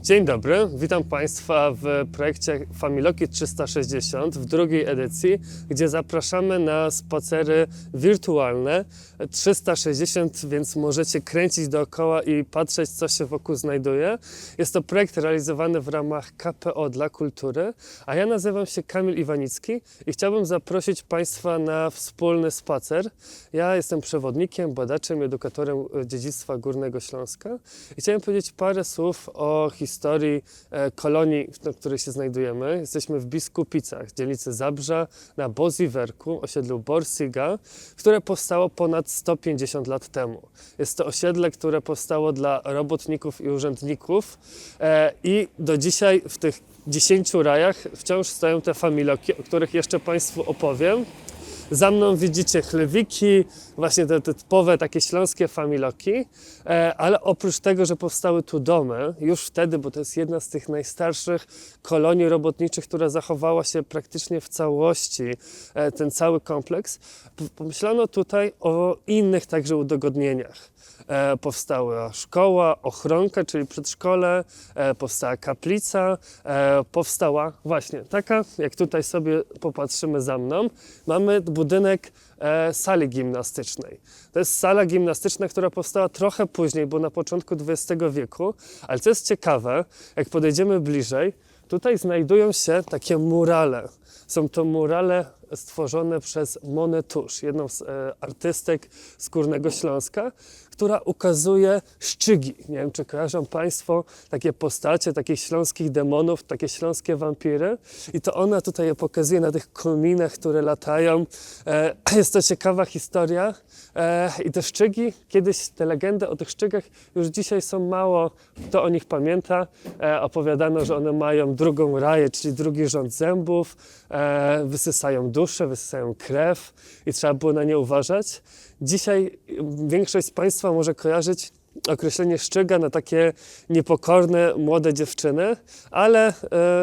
Dzień dobry, witam Państwa w projekcie Familoki 360 w drugiej edycji, gdzie zapraszamy na spacery wirtualne 360, więc możecie kręcić dookoła i patrzeć, co się wokół znajduje. Jest to projekt realizowany w ramach KPO dla kultury, a ja nazywam się Kamil Iwanicki i chciałbym zaprosić Państwa na wspólny spacer. Ja jestem przewodnikiem, badaczem, edukatorem dziedzictwa Górnego Śląska i chciałem powiedzieć parę słów o historii kolonii, w której się znajdujemy. Jesteśmy w Biskupicach, dzielnicy Zabrza, na Boziwerku, osiedlu Borsiga, które powstało ponad 150 lat temu. Jest to osiedle, które powstało dla robotników i urzędników i do dzisiaj w tych 10 rajach wciąż stoją te familoki, o których jeszcze Państwu opowiem. Za mną widzicie chlewiki, właśnie te typowe takie śląskie familoki, ale oprócz tego, że powstały tu domy, już wtedy, bo to jest jedna z tych najstarszych kolonii robotniczych, która zachowała się praktycznie w całości, ten cały kompleks, pomyślano tutaj o innych także udogodnieniach. Powstała szkoła, ochronka, czyli przedszkole, powstała kaplica, powstała właśnie taka, jak tutaj sobie popatrzymy za mną, mamy budynek sali gimnastycznej. To jest sala gimnastyczna, która powstała trochę później, bo na początku XX wieku, ale co jest ciekawe, jak podejdziemy bliżej, tutaj znajdują się takie murale. Są to murale stworzone przez Monę Tusz, jedną z artystek z Górnego Śląska, która ukazuje szczygi. Nie wiem, czy kojarzą Państwo takie postacie, takich śląskich demonów, takie śląskie wampiry. I to ona tutaj je pokazuje na tych kominach, które latają. Jest to ciekawa historia. I te szczygi, kiedyś te legendy o tych szczygach już dzisiaj są mało, kto o nich pamięta. Opowiadano, że one mają drugą raję, czyli drugi rząd zębów, wysysają duszę, wysysają krew i trzeba było na nie uważać. Dzisiaj większość z Państwa może kojarzyć określenie szczyga na takie niepokorne, młode dziewczyny, ale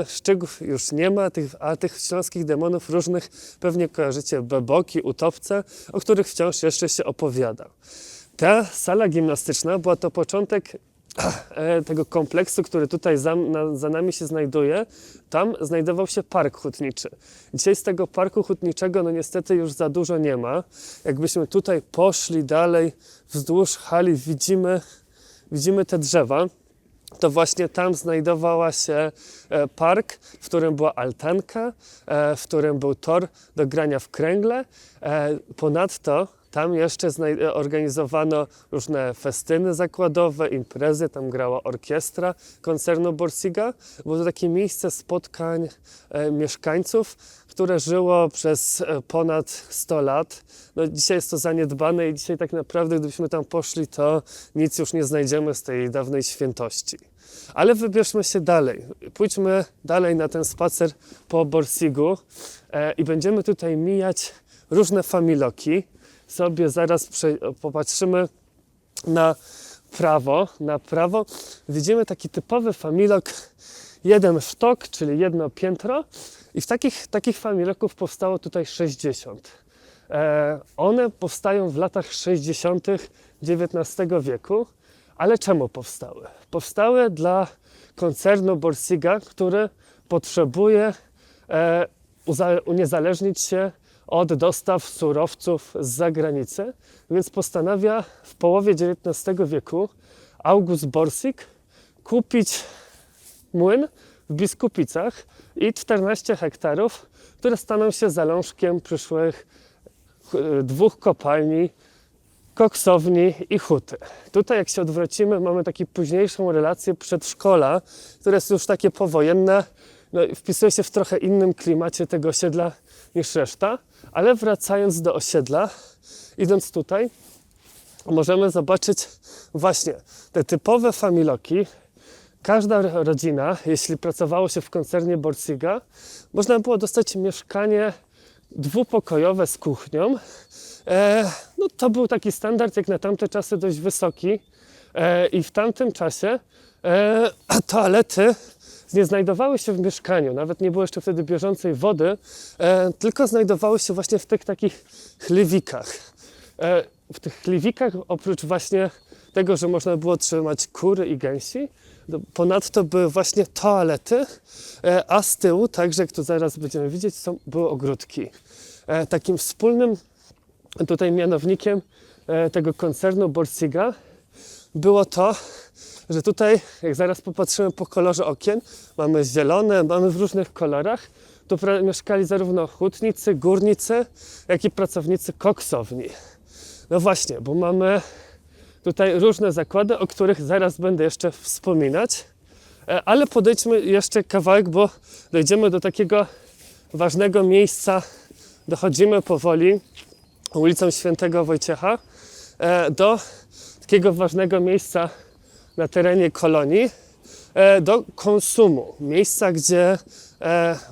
szczygów już nie ma, a tych śląskich demonów różnych pewnie kojarzycie, beboki, utopce, o których wciąż jeszcze się opowiada. Ta sala gimnastyczna była to początek tego kompleksu, który tutaj za nami się znajduje. Tam znajdował się park hutniczy. Dzisiaj z tego parku hutniczego no niestety już za dużo nie ma. Jakbyśmy tutaj poszli dalej wzdłuż hali, widzimy te drzewa. To właśnie tam znajdowała się park, w którym była altanka, w którym był tor do grania w kręgle. Ponadto tam jeszcze organizowano różne festyny zakładowe, imprezy, tam grała orkiestra koncernu Borsiga. Było to takie miejsce spotkań mieszkańców, które żyło przez ponad 100 lat. No, dzisiaj jest to zaniedbane i dzisiaj tak naprawdę, gdybyśmy tam poszli, to nic już nie znajdziemy z tej dawnej świętości. Ale wybierzmy się dalej. Pójdźmy dalej na ten spacer po Borsigu i będziemy tutaj mijać różne familoki. Sobie zaraz popatrzymy na prawo widzimy taki typowy familok, jeden sztok, czyli jedno piętro i takich familoków powstało tutaj 60. One powstają w latach 60. XIX wieku, ale czemu powstały? Powstały dla koncernu Borsiga, który potrzebuje uniezależnić się od dostaw surowców z zagranicy, więc postanawia w połowie XIX wieku August Borsig kupić młyn w Biskupicach i 14 hektarów, które staną się zalążkiem przyszłych 2 kopalni, koksowni i huty. Tutaj jak się odwrócimy, mamy taką późniejszą relację przedszkola, które jest już takie powojenne, no, wpisuje się w trochę innym klimacie tego osiedla niż reszta, ale wracając do osiedla, idąc tutaj, możemy zobaczyć właśnie te typowe familoki. Każda rodzina, jeśli pracowało się w koncernie Borsiga, można było dostać mieszkanie dwupokojowe z kuchnią. No, to był taki standard jak na tamte czasy dość wysoki i w tamtym czasie toalety nie znajdowały się w mieszkaniu, nawet nie było jeszcze wtedy bieżącej wody, tylko znajdowały się właśnie w tych takich chlewikach. W tych chlewikach oprócz właśnie tego, że można było trzymać kury i gęsi, Ponadto były właśnie toalety, a z tyłu, także jak tu zaraz będziemy widzieć, były ogródki. Takim wspólnym tutaj mianownikiem tego koncernu Borsiga było to, że tutaj, jak zaraz popatrzymy po kolorze okien, mamy zielone, mamy w różnych kolorach. Tu mieszkali zarówno hutnicy, górnicy, jak i pracownicy koksowni. No właśnie, bo mamy tutaj różne zakłady, o których zaraz będę jeszcze wspominać. Ale podejdźmy jeszcze kawałek, bo dojdziemy do takiego ważnego miejsca. Dochodzimy powoli ulicą Świętego Wojciecha do takiego ważnego miejsca na terenie kolonii, do konsumu. Miejsca, gdzie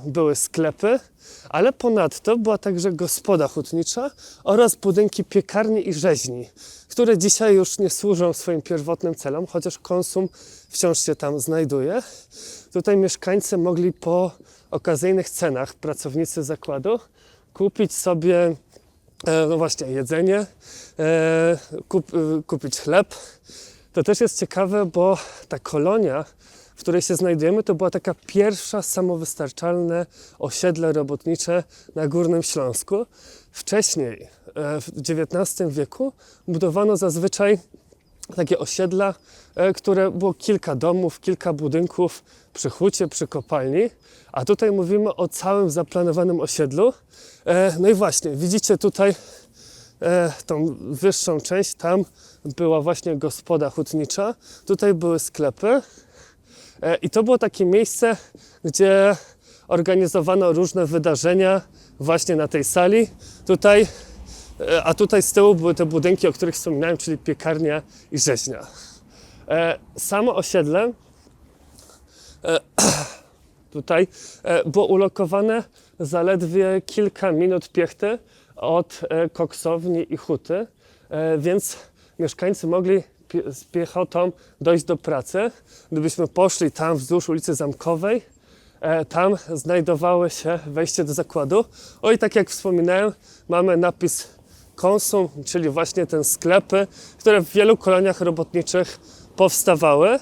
były sklepy, ale ponadto była także gospoda hutnicza oraz budynki piekarni i rzeźni, które dzisiaj już nie służą swoim pierwotnym celom, chociaż konsum wciąż się tam znajduje. Tutaj mieszkańcy mogli po okazyjnych cenach, pracownicy zakładu, kupić sobie no właśnie jedzenie, kupić chleb. To też jest ciekawe, bo ta kolonia, w której się znajdujemy, to była taka pierwsza samowystarczalne osiedle robotnicze na Górnym Śląsku. Wcześniej, w XIX wieku, budowano zazwyczaj takie osiedla, które było kilka domów, kilka budynków przy hucie, przy kopalni, a tutaj mówimy o całym zaplanowanym osiedlu. No i właśnie, widzicie tutaj tą wyższą część, tam była właśnie gospoda hutnicza, tutaj były sklepy i to było takie miejsce, gdzie organizowano różne wydarzenia właśnie na tej sali. A tutaj z tyłu były te budynki, o których wspominałem, czyli piekarnia i rzeźnia. Samo osiedle tutaj było ulokowane zaledwie kilka minut piechty od koksowni i huty, więc mieszkańcy mogli z piechotą dojść do pracy. Gdybyśmy poszli tam wzdłuż ulicy Zamkowej, tam znajdowało się wejście do zakładu. I tak jak wspominałem, mamy napis konsum, czyli właśnie te sklepy, które w wielu koloniach robotniczych powstawały.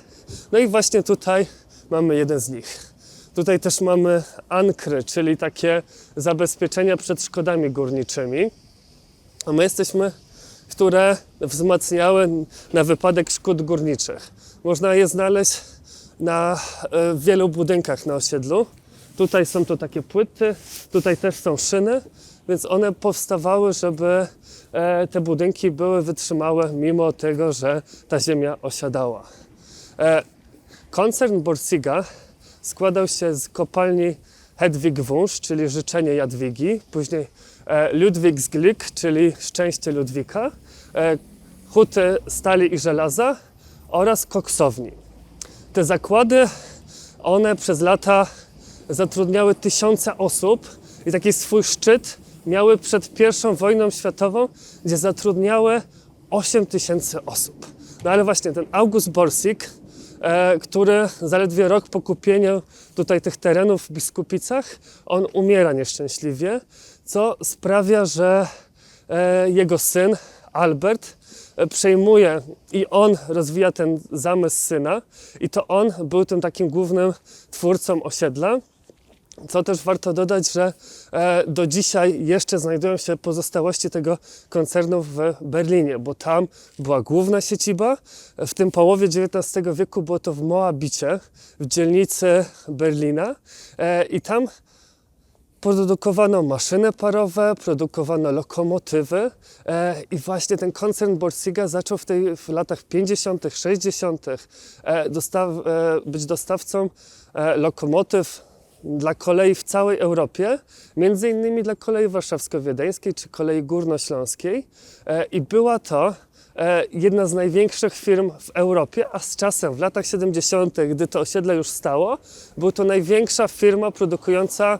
No i właśnie tutaj mamy jeden z nich. Tutaj też mamy ankry, czyli takie zabezpieczenia przed szkodami górniczymi. A my jesteśmy, które wzmacniały na wypadek szkód górniczych. Można je znaleźć na wielu budynkach na osiedlu. Tutaj są to takie płyty, tutaj też są szyny, więc one powstawały, żeby te budynki były wytrzymałe mimo tego, że ta ziemia osiadała. Koncern Borsiga składał się z kopalni Hedwig-Wunsch, czyli życzenie Jadwigi, później Ludwigsglück, czyli szczęście Ludwika, huty stali i żelaza oraz koksowni. Te zakłady, one przez lata zatrudniały tysiące osób i taki swój szczyt miały przed I wojną światową, gdzie zatrudniały 8 000 osób. No ale właśnie ten August Borsig, który zaledwie rok po kupieniu tutaj tych terenów w Biskupicach, on umiera nieszczęśliwie, co sprawia, że jego syn Albert przejmuje i on rozwija ten zamysł syna i to on był tym takim głównym twórcą osiedla. Co też warto dodać, że do dzisiaj jeszcze znajdują się pozostałości tego koncernu w Berlinie, bo tam była główna siedziba. W tym połowie XIX wieku było to w Moabicie, w dzielnicy Berlina i tam produkowano maszyny parowe, produkowano lokomotywy i właśnie ten koncern Borsiga zaczął w latach 50., 60. być dostawcą lokomotyw dla kolei w całej Europie, między innymi dla kolei warszawsko-wiedeńskiej czy kolei górnośląskiej i była to jedna z największych firm w Europie, a z czasem w latach 70., gdy to osiedle już stało, była to największa firma produkująca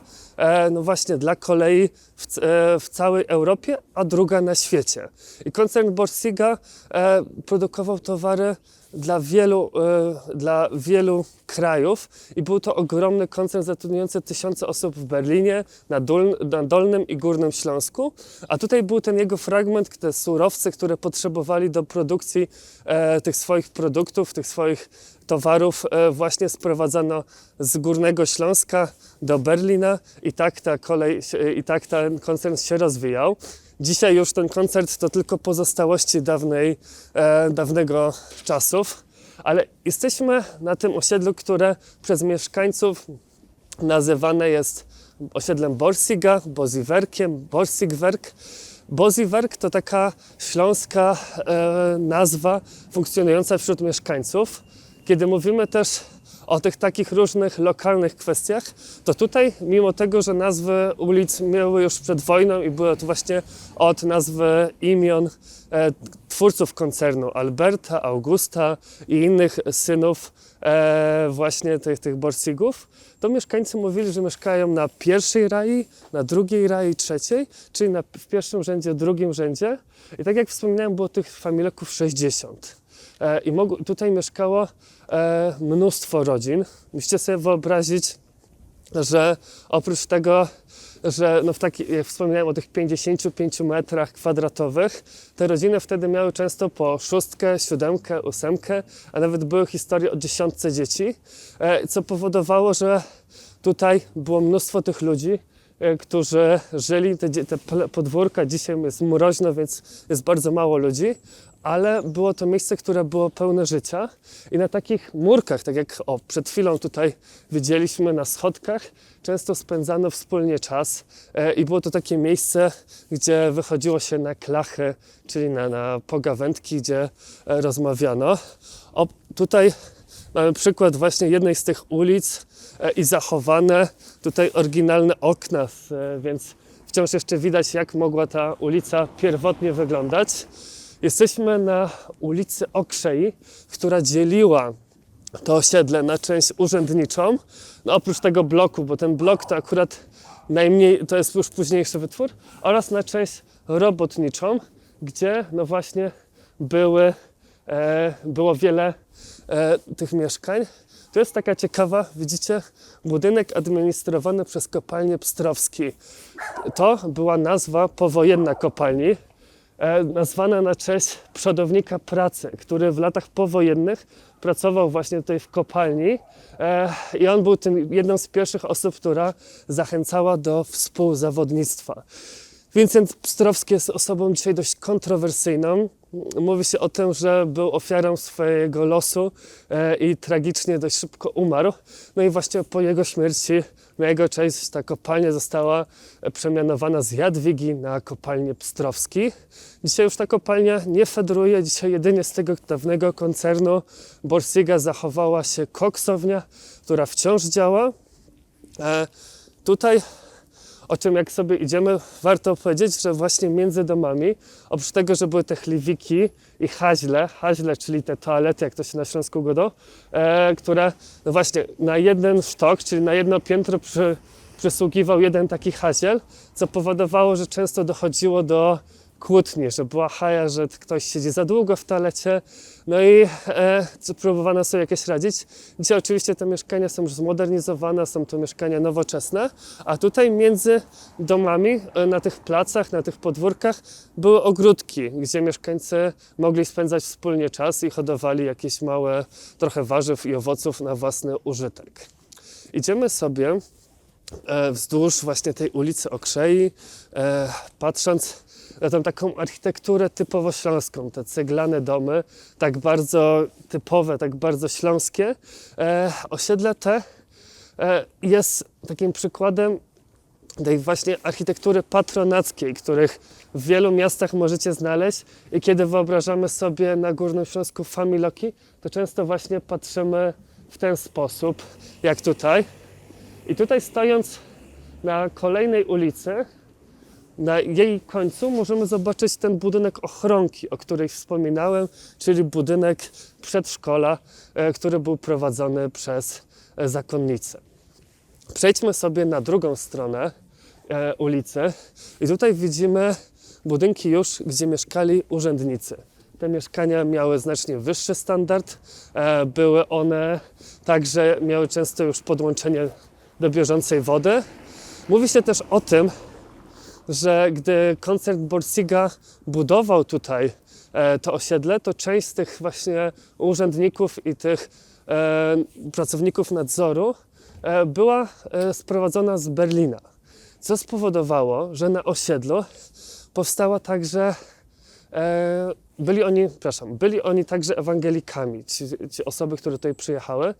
no właśnie dla kolei w całej Europie, a druga na świecie. I koncern Borsiga produkował towary dla wielu krajów i był to ogromny koncern zatrudniający tysiące osób w Berlinie, na Dolnym i Górnym Śląsku, a tutaj był ten jego fragment, te surowce, które potrzebowali do produkcji tych swoich produktów, tych swoich towarów właśnie sprowadzano z Górnego Śląska do Berlina i tak ta kolej, i tak ten koncern się rozwijał. Dzisiaj już ten koncert to tylko pozostałości dawnego czasów, ale jesteśmy na tym osiedlu, które przez mieszkańców nazywane jest osiedlem Borsiga, Bosiwerkiem, Borsigwerk. Bosiwerk to taka śląska nazwa funkcjonująca wśród mieszkańców. Kiedy mówimy też o tych takich różnych lokalnych kwestiach, to tutaj, mimo tego, że nazwy ulic miały już przed wojną i były to właśnie od nazwy imion twórców koncernu Alberta, Augusta i innych synów właśnie tych Borsigów, to mieszkańcy mówili, że mieszkają na pierwszej rai, na drugiej rai, trzeciej, czyli w pierwszym rzędzie, drugim rzędzie. I tak jak wspominałem, było tych familoków 60. I tutaj mieszkało mnóstwo rodzin. Musicie sobie wyobrazić, że oprócz tego, że jak wspominałem o tych 55 metrach kwadratowych, te rodziny wtedy miały często po 6, 7, 8, a nawet były historie o 10 dzieci, co powodowało, że tutaj było mnóstwo tych ludzi, którzy żyli, te podwórka, dzisiaj jest mroźno, więc jest bardzo mało ludzi, ale było to miejsce, które było pełne życia i na takich murkach, tak jak przed chwilą tutaj widzieliśmy na schodkach, często spędzano wspólnie czas i było to takie miejsce, gdzie wychodziło się na klachy, czyli na pogawędki, gdzie rozmawiano. Tutaj mamy przykład właśnie jednej z tych ulic i zachowane tutaj oryginalne okna, więc wciąż jeszcze widać, jak mogła ta ulica pierwotnie wyglądać. Jesteśmy na ulicy Okrzei, która dzieliła to osiedle na część urzędniczą, oprócz tego bloku, bo ten blok to akurat najmniej, to jest już późniejszy wytwór, oraz na część robotniczą, gdzie właśnie było wiele tych mieszkań. To jest taka ciekawa, widzicie, budynek administrowany przez kopalnię Pstrowski. To była nazwa powojenna kopalni, nazwana na cześć przodownika pracy, który w latach powojennych pracował właśnie tutaj w kopalni i on był jedną z pierwszych osób, która zachęcała do współzawodnictwa. Wincent Pstrowski jest osobą dzisiaj dość kontrowersyjną. Mówi się o tym, że był ofiarą swojego losu i tragicznie dość szybko umarł. No i właśnie po jego śmierci, na jego cześć, ta kopalnia została przemianowana z Jadwigi na kopalnię Pstrowski. Dzisiaj już ta kopalnia nie fedruje, dzisiaj jedynie z tego dawnego koncernu Borsiga zachowała się koksownia, która wciąż działa. Tutaj, o czym jak sobie idziemy, warto powiedzieć, że właśnie między domami, oprócz tego, że były te chliwiki i haźle, czyli te toalety, jak to się na Śląsku godo, które no właśnie na jeden sztok, czyli na jedno piętro przysługiwał jeden taki haziel, co powodowało, że często dochodziło do kłótni, że była haja, że ktoś siedzi za długo w toalecie, no i próbowano sobie jakieś radzić. Dzisiaj oczywiście te mieszkania są już zmodernizowane, są to mieszkania nowoczesne, a tutaj między domami, na tych placach, na tych podwórkach były ogródki, gdzie mieszkańcy mogli spędzać wspólnie czas i hodowali jakieś małe, trochę warzyw i owoców na własny użytek. Idziemy sobie wzdłuż właśnie tej ulicy Okrzei, patrząc na tą taką architekturę typowo śląską, te ceglane domy, tak bardzo typowe, tak bardzo śląskie. Osiedle te jest takim przykładem tej właśnie architektury patronackiej, których w wielu miastach możecie znaleźć i kiedy wyobrażamy sobie na Górnym Śląsku familoki, to często właśnie patrzymy w ten sposób, jak tutaj. I tutaj stojąc na kolejnej ulicy, na jej końcu możemy zobaczyć ten budynek ochronki, o której wspominałem, czyli budynek przedszkola, który był prowadzony przez zakonnicę. Przejdźmy sobie na drugą stronę ulicy i tutaj widzimy budynki już, gdzie mieszkali urzędnicy. Te mieszkania miały znacznie wyższy standard, były one także, miały często już podłączenie do bieżącej wody. Mówi się też o tym, że gdy koncern Borsiga budował tutaj to osiedle, to część z tych właśnie urzędników i tych pracowników nadzoru była sprowadzona z Berlina, co spowodowało, że na osiedlu powstała także, byli oni także ewangelikami, ci osoby, które tutaj przyjechały,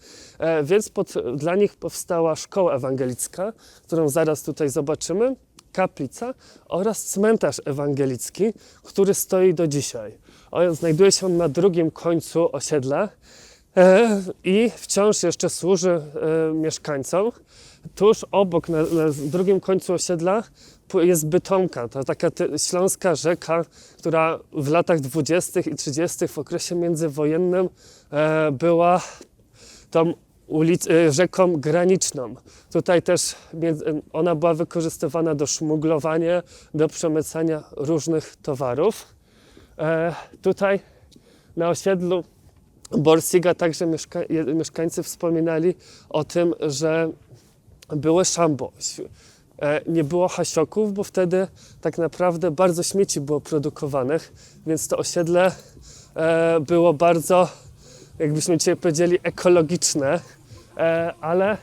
więc dla nich powstała szkoła ewangelicka, którą zaraz tutaj zobaczymy, kaplica oraz cmentarz ewangelicki, który stoi do dzisiaj. Znajduje się on na drugim końcu osiedla i wciąż jeszcze służy mieszkańcom. Tuż obok, na drugim końcu osiedla jest Bytomka, to taka śląska rzeka, która w latach 20. i 30. w okresie międzywojennym była tą rzeką graniczną. Tutaj też ona była wykorzystywana do szmuglowania, do przemycania różnych towarów. Tutaj na osiedlu Borsiga także mieszkańcy wspominali o tym, że były szambo. Nie było hasioków, bo wtedy tak naprawdę bardzo śmieci było produkowanych, więc to osiedle było bardzo, jakbyśmy dzisiaj powiedzieli, ekologiczne, ale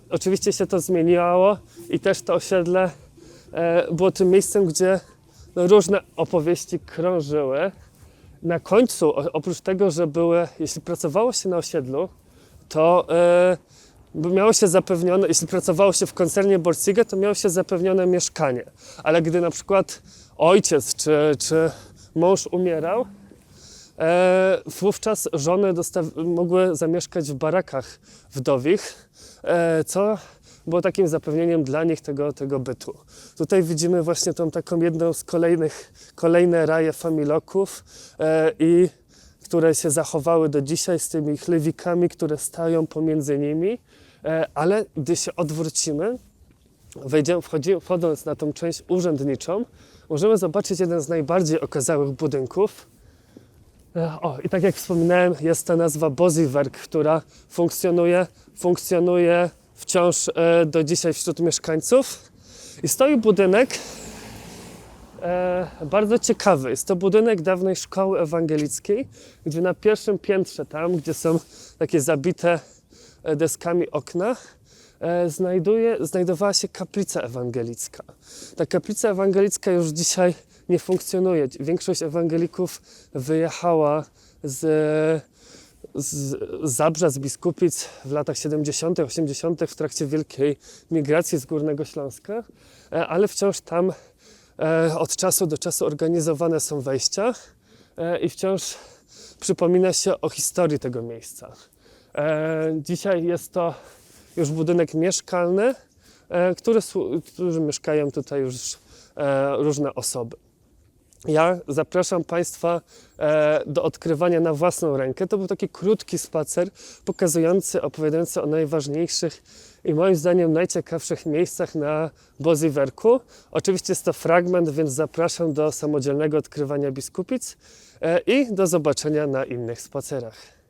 oczywiście się to zmieniało i też to osiedle było tym miejscem, gdzie różne opowieści krążyły. Na końcu, oprócz tego, że jeśli pracowało się na osiedlu, to miało się zapewnione, jeśli pracowało się w koncernie Borsiga, to miało się zapewnione mieszkanie. Ale gdy na przykład ojciec czy mąż umierał, wówczas żony mogły zamieszkać w barakach wdowich, co było takim zapewnieniem dla nich tego bytu. Tutaj widzimy właśnie tą taką jedną z kolejne raje familoków, które się zachowały do dzisiaj z tymi chlewikami, które stają pomiędzy nimi, ale gdy się odwrócimy, wchodząc na tą część urzędniczą, możemy zobaczyć jeden z najbardziej okazałych budynków. I tak jak wspominałem, jest ta nazwa Bosiewerk, która funkcjonuje wciąż do dzisiaj wśród mieszkańców. I stoi budynek bardzo ciekawy. Jest to budynek dawnej szkoły ewangelickiej, gdzie na pierwszym piętrze, tam gdzie są takie zabite deskami okna, znajdowała się kaplica ewangelicka. Ta kaplica ewangelicka już dzisiaj nie funkcjonuje. Większość ewangelików wyjechała z Zabrza, z Biskupic w latach 70., 80. w trakcie wielkiej migracji z Górnego Śląska, ale wciąż tam od czasu do czasu organizowane są wejścia i wciąż przypomina się o historii tego miejsca. Dzisiaj jest to już budynek mieszkalny, którzy mieszkają tutaj już różne osoby. Ja zapraszam Państwa do odkrywania na własną rękę. To był taki krótki spacer opowiadający o najważniejszych i moim zdaniem najciekawszych miejscach na Bosiewerku. Oczywiście jest to fragment, więc zapraszam do samodzielnego odkrywania Biskupic i do zobaczenia na innych spacerach.